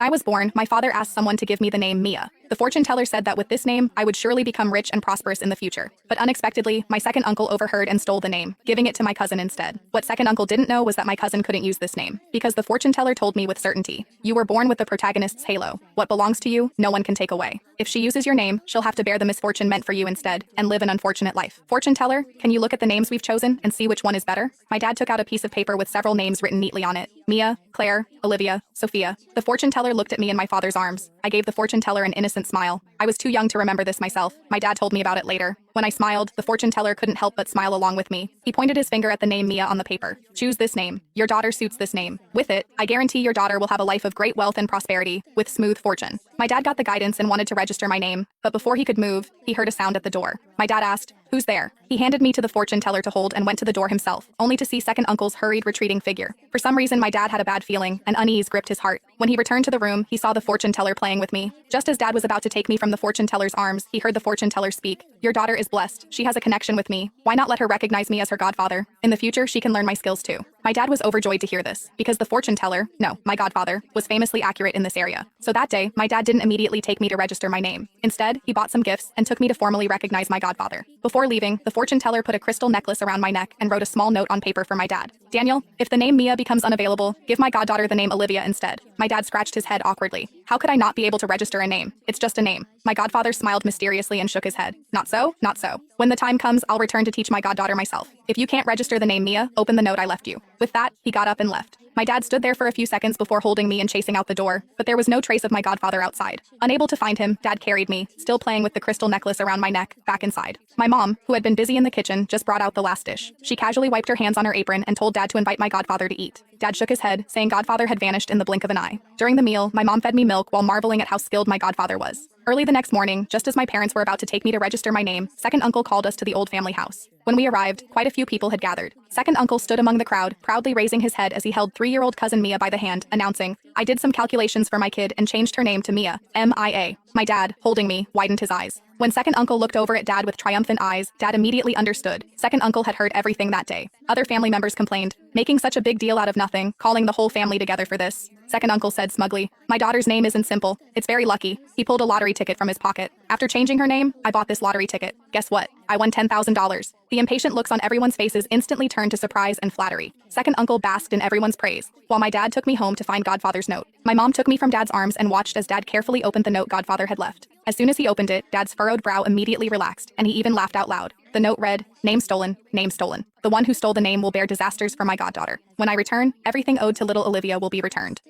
I was born, my father asked someone to give me the name Mia. The fortune teller said that with this name, I would surely become rich and prosperous in the future. But unexpectedly, my second uncle overheard and stole the name, giving it to my cousin instead. What second uncle didn't know was that my cousin couldn't use this name, because the fortune teller told me with certainty, "You were born with the protagonist's halo. What belongs to you, no one can take away. If she uses your name, she'll have to bear the misfortune meant for you instead, and live an unfortunate life." Fortune teller, can you look at the names we've chosen and see which one is better? My dad took out a piece of paper with several names written neatly on it. Mia, Claire, Olivia, Sophia. The fortune teller looked at me in my father's arms. I gave the fortune teller an innocent smile. I was too young to remember this myself. My dad told me about it later. When I smiled, the fortune teller couldn't help but smile along with me. He pointed his finger at the name Mia on the paper. "Choose this name. Your daughter suits this name. With it, I guarantee your daughter will have a life of great wealth and prosperity, with smooth fortune." My dad got the guidance and wanted to register my name, but before he could move, he heard a sound at the door. My dad asked, "Who's there?" He handed me to the fortune teller to hold and went to the door himself, only to see second uncle's hurried retreating figure. For some reason, my dad had a bad feeling, and unease gripped his heart. When he returned to the room, he saw the fortune teller playing with me. Just as dad was about to take me from the fortune teller's arms, he heard the fortune teller speak. "Your daughter is blessed. She has a connection with me. Why not let her recognize me as her godfather? In the future, she can learn my skills too." My dad was overjoyed to hear this, because the fortune teller, no, my godfather, was famously accurate in this area. So that day, my dad didn't immediately take me to register my name. Instead, he bought some gifts and took me to formally recognize my godfather. Before leaving, the fortune teller put a crystal necklace around my neck and wrote a small note on paper for my dad. "Daniel, if the name Mia becomes unavailable, give my goddaughter the name Olivia instead." My dad scratched his head awkwardly. How could I not be able to register a name? It's just a name. My godfather smiled mysteriously and shook his head. "Not so, not so. When the time comes, I'll return to teach my goddaughter myself. If you can't register the name Mia, open the note I left you." With that, he got up and left. My dad stood there for a few seconds before holding me and chasing out the door, but there was no trace of my godfather outside. Unable to find him, dad carried me, still playing with the crystal necklace around my neck, back inside. My mom, who had been busy in the kitchen, just brought out the last dish. She casually wiped her hands on her apron and told dad to invite my godfather to eat. Dad shook his head, saying godfather had vanished in the blink of an eye. During the meal, my mom fed me milk while marveling at how skilled my godfather was. Early the next morning, just as my parents were about to take me to register my name, second uncle called us to the old family house. When we arrived, quite a few people had gathered. Second uncle stood among the crowd, proudly raising his head as he held 3-year-old cousin Mia by the hand, announcing, "I did some calculations for my kid and changed her name to Mia, M-I-A." My dad, holding me, widened his eyes. When second uncle looked over at dad with triumphant eyes, dad immediately understood. Second uncle had heard everything that day. Other family members complained, "Making such a big deal out of nothing, calling the whole family together for this." Second uncle said smugly, "My daughter's name isn't simple. It's very lucky." He pulled a lottery ticket from his pocket. "After changing her name, I bought this lottery ticket. Guess what? I won $10,000. The impatient looks on everyone's faces instantly turned to surprise and flattery. Second uncle basked in everyone's praise, while my dad took me home to find godfather's note. My mom took me from dad's arms and watched as dad carefully opened the note godfather had left. As soon as he opened it, dad's furrowed brow immediately relaxed, and he even laughed out loud. The note read, "Name stolen, name stolen. The one who stole the name will bear disasters for my goddaughter. When I return, everything owed to little Olivia will be returned."